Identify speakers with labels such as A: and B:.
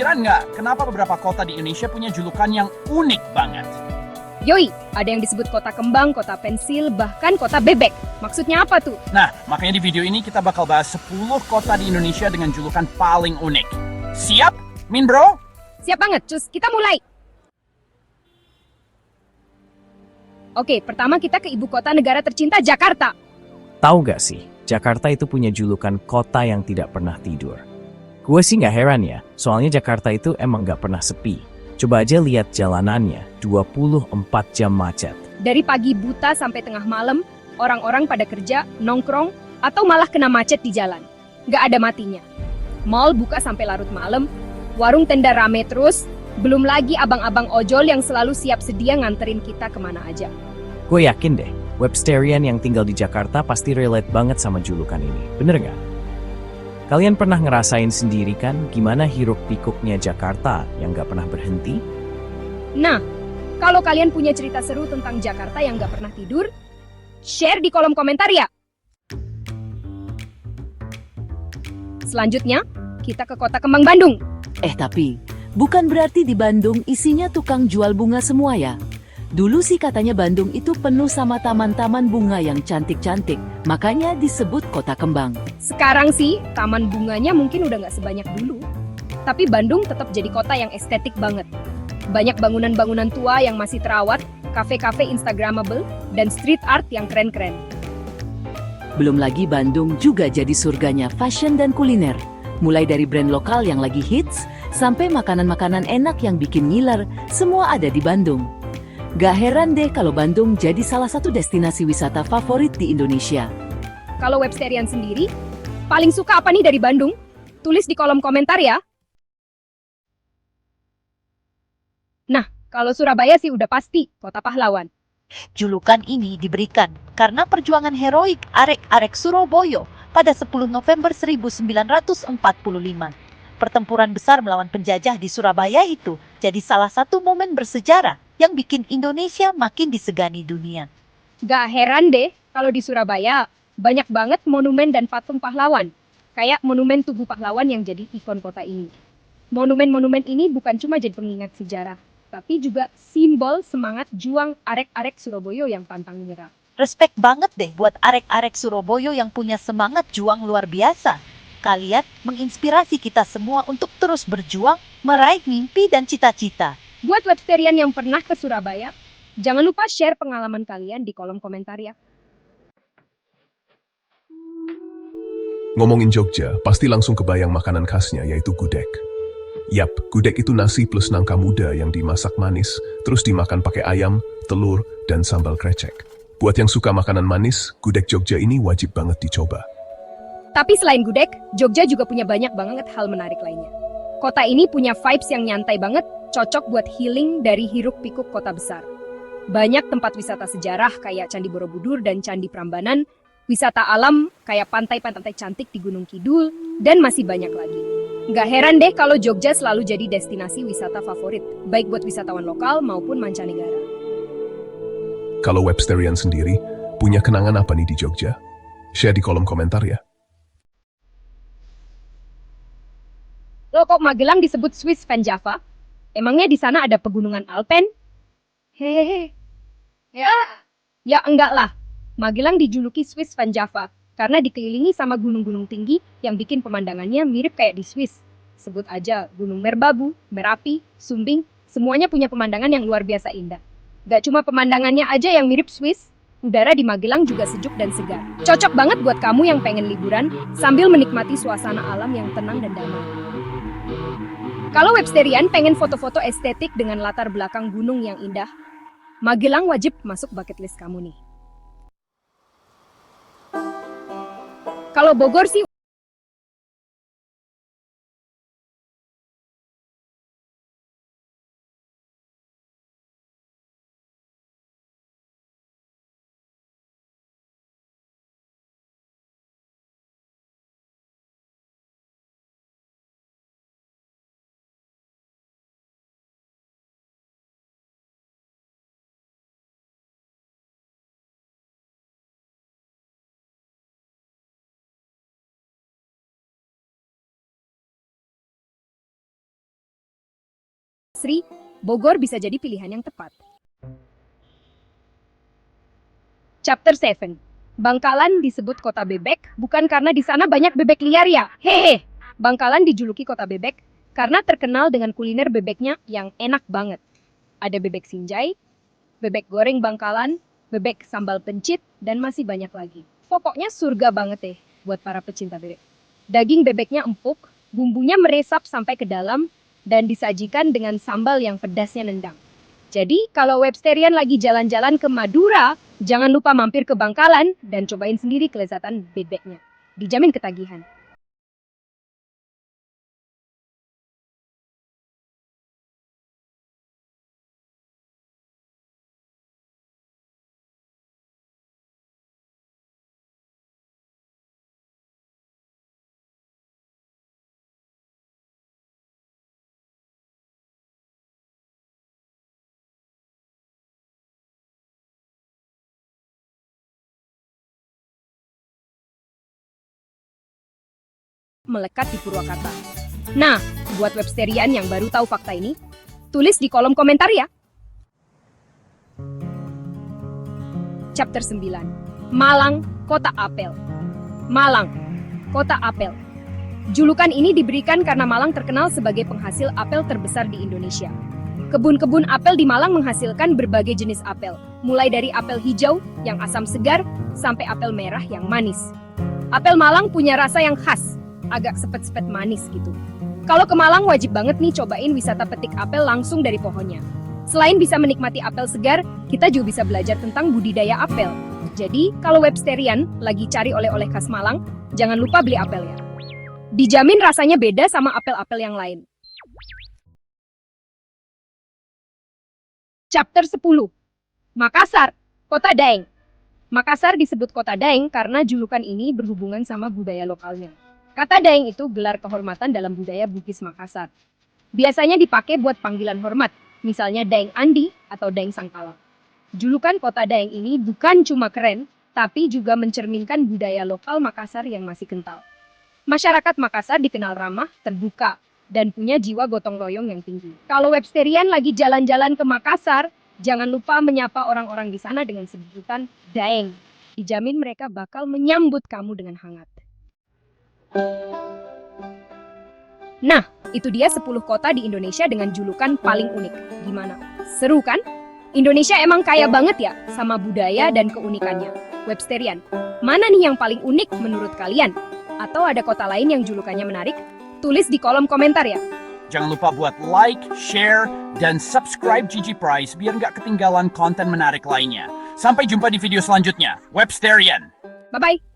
A: Kepikiran nggak kenapa beberapa kota di Indonesia punya julukan yang unik banget?
B: Yoi, ada yang disebut kota kembang, kota pensil, bahkan kota bebek. Maksudnya apa tuh?
A: Nah, makanya di video ini kita bakal bahas 10 kota di Indonesia dengan julukan paling unik. Siap, Min Bro?
B: Siap banget, cus. Kita mulai. Oke, pertama kita ke ibu kota negara tercinta, Jakarta.
C: Tahu gak sih, Jakarta itu punya julukan kota yang tidak pernah tidur. Gue sih gak heran ya, soalnya Jakarta itu emang gak pernah sepi. Coba aja lihat jalanannya, 24 jam macet.
B: Dari pagi buta sampai tengah malam, orang-orang pada kerja, nongkrong, atau malah kena macet di jalan. Gak ada matinya. Mall buka sampai larut malam, warung tenda rame terus, belum lagi abang-abang ojol yang selalu siap sedia nganterin kita kemana aja.
C: Gue yakin deh, Websterian yang tinggal di Jakarta pasti relate banget sama julukan ini. Bener gak? Kalian pernah ngerasain sendiri kan gimana hiruk pikuknya Jakarta yang gak pernah berhenti?
B: Nah, kalau kalian punya cerita seru tentang Jakarta yang gak pernah tidur, share di kolom komentar ya! Selanjutnya, kita ke kota kembang Bandung.
D: Tapi, bukan berarti di Bandung isinya tukang jual bunga semua ya. Dulu sih katanya Bandung itu penuh sama taman-taman bunga yang cantik-cantik, makanya disebut kota kembang.
B: Sekarang sih, taman bunganya mungkin udah nggak sebanyak dulu. Tapi Bandung tetap jadi kota yang estetik banget. Banyak bangunan-bangunan tua yang masih terawat, kafe-kafe instagramable, dan street art yang keren-keren.
D: Belum lagi Bandung juga jadi surganya fashion dan kuliner. Mulai dari brand lokal yang lagi hits, sampai makanan-makanan enak yang bikin ngiler, semua ada di Bandung. Gak heran deh kalau Bandung jadi salah satu destinasi wisata favorit di Indonesia.
B: Kalau Websterian sendiri, paling suka apa nih dari Bandung? Tulis di kolom komentar ya. Nah, kalau Surabaya sih udah pasti kota pahlawan.
E: Julukan ini diberikan karena perjuangan heroik arek-arek Surabaya pada 10 November 1945. Pertempuran besar melawan penjajah di Surabaya itu jadi salah satu momen bersejarah yang bikin Indonesia makin disegani dunia.
B: Gak heran deh kalau di Surabaya banyak banget monumen dan patung pahlawan. Kayak monumen Tugu Pahlawan yang jadi ikon kota ini. Monumen-monumen ini bukan cuma jadi pengingat sejarah, tapi juga simbol semangat juang arek-arek Surabaya yang pantang menyerah.
E: Respect banget deh buat arek-arek Surabaya yang punya semangat juang luar biasa. Kalian menginspirasi kita semua untuk terus berjuang, meraih mimpi dan cita-cita.
B: Buat Websterian yang pernah ke Surabaya, jangan lupa share pengalaman kalian di kolom komentar ya.
F: Ngomongin Jogja, pasti langsung kebayang makanan khasnya yaitu gudeg. Yap, gudeg itu nasi plus nangka muda yang dimasak manis, terus dimakan pakai ayam, telur, dan sambal krecek. Buat yang suka makanan manis, gudeg Jogja ini wajib banget dicoba.
B: Tapi selain gudeg, Jogja juga punya banyak banget hal menarik lainnya. Kota ini punya vibes yang nyantai banget, cocok buat healing dari hiruk pikuk kota besar. Banyak tempat wisata sejarah kayak Candi Borobudur dan Candi Prambanan, wisata alam kayak pantai-pantai cantik di Gunung Kidul, dan masih banyak lagi. Gak heran deh kalau Jogja selalu jadi destinasi wisata favorit, baik buat wisatawan lokal maupun mancanegara.
F: Kalau Websterian sendiri, punya kenangan apa nih di Jogja? Share di kolom komentar ya.
B: Loh kok Magelang disebut Swiss Van Java? Emangnya di sana ada pegunungan Alpen? Hehehe. Ya enggak lah. Magelang dijuluki Swiss Van Java karena dikelilingi sama gunung-gunung tinggi yang bikin pemandangannya mirip kayak di Swiss. Sebut aja Gunung Merbabu, Merapi, Sumbing, semuanya punya pemandangan yang luar biasa indah. Gak cuma pemandangannya aja yang mirip Swiss, udara di Magelang juga sejuk dan segar. Cocok banget buat kamu yang pengen liburan sambil menikmati suasana alam yang tenang dan damai. Kalau Websterian pengen foto-foto estetik dengan latar belakang gunung yang indah, Magelang wajib masuk bucket list kamu nih. Kalau Bogor sih Sri, Bogor bisa jadi pilihan yang tepat. Chapter 7. Bangkalan disebut kota bebek bukan karena di sana banyak bebek liar ya. Hehe. Bangkalan dijuluki kota bebek karena terkenal dengan kuliner bebeknya yang enak banget. Ada bebek sinjai, bebek goreng Bangkalan, bebek sambal pencit, dan masih banyak lagi. Pokoknya surga banget deh buat para pecinta bebek. Daging bebeknya empuk, bumbunya meresap sampai ke dalam, dan disajikan dengan sambal yang pedasnya nendang. Jadi, kalau Websterian lagi jalan-jalan ke Madura, jangan lupa mampir ke Bangkalan dan cobain sendiri kelezatan bebeknya. Dijamin ketagihan. Melekat di Purwakarta. Nah, buat Websterian yang baru tahu fakta ini, tulis di kolom komentar ya. Chapter 9. Malang, Kota Apel. Malang, Kota Apel. Julukan ini diberikan karena Malang terkenal sebagai penghasil apel terbesar di Indonesia. Kebun-kebun apel di Malang menghasilkan berbagai jenis apel, mulai dari apel hijau yang asam segar sampai apel merah yang manis. Apel Malang punya rasa yang khas, agak sepet-sepet manis gitu. Kalau ke Malang wajib banget nih cobain wisata petik apel langsung dari pohonnya. Selain bisa menikmati apel segar, kita juga bisa belajar tentang budidaya apel. Jadi, kalau Websterian lagi cari oleh-oleh khas Malang, jangan lupa beli apel ya. Dijamin rasanya beda sama apel-apel yang lain. Chapter 10. Makassar, Kota Daeng. Makassar disebut Kota Daeng karena julukan ini berhubungan sama budaya lokalnya. Kata Daeng itu gelar kehormatan dalam budaya Bugis Makassar. Biasanya dipakai buat panggilan hormat, misalnya Daeng Andi atau Daeng Sangkala. Julukan Kota Daeng ini bukan cuma keren, tapi juga mencerminkan budaya lokal Makassar yang masih kental. Masyarakat Makassar dikenal ramah, terbuka, dan punya jiwa gotong royong yang tinggi. Kalau Websterian lagi jalan-jalan ke Makassar, jangan lupa menyapa orang-orang di sana dengan sebutan Daeng. Dijamin mereka bakal menyambut kamu dengan hangat. Nah, itu dia 10 kota di Indonesia dengan julukan paling unik. Gimana? Seru kan? Indonesia emang kaya banget ya sama budaya dan keunikannya. Websterian, mana nih yang paling unik menurut kalian? Atau ada kota lain yang julukannya menarik? Tulis di kolom komentar ya.
A: Jangan lupa buat like, share, dan subscribe Gigi Prize biar nggak ketinggalan konten menarik lainnya. Sampai jumpa di video selanjutnya. Websterian.
B: Bye-bye.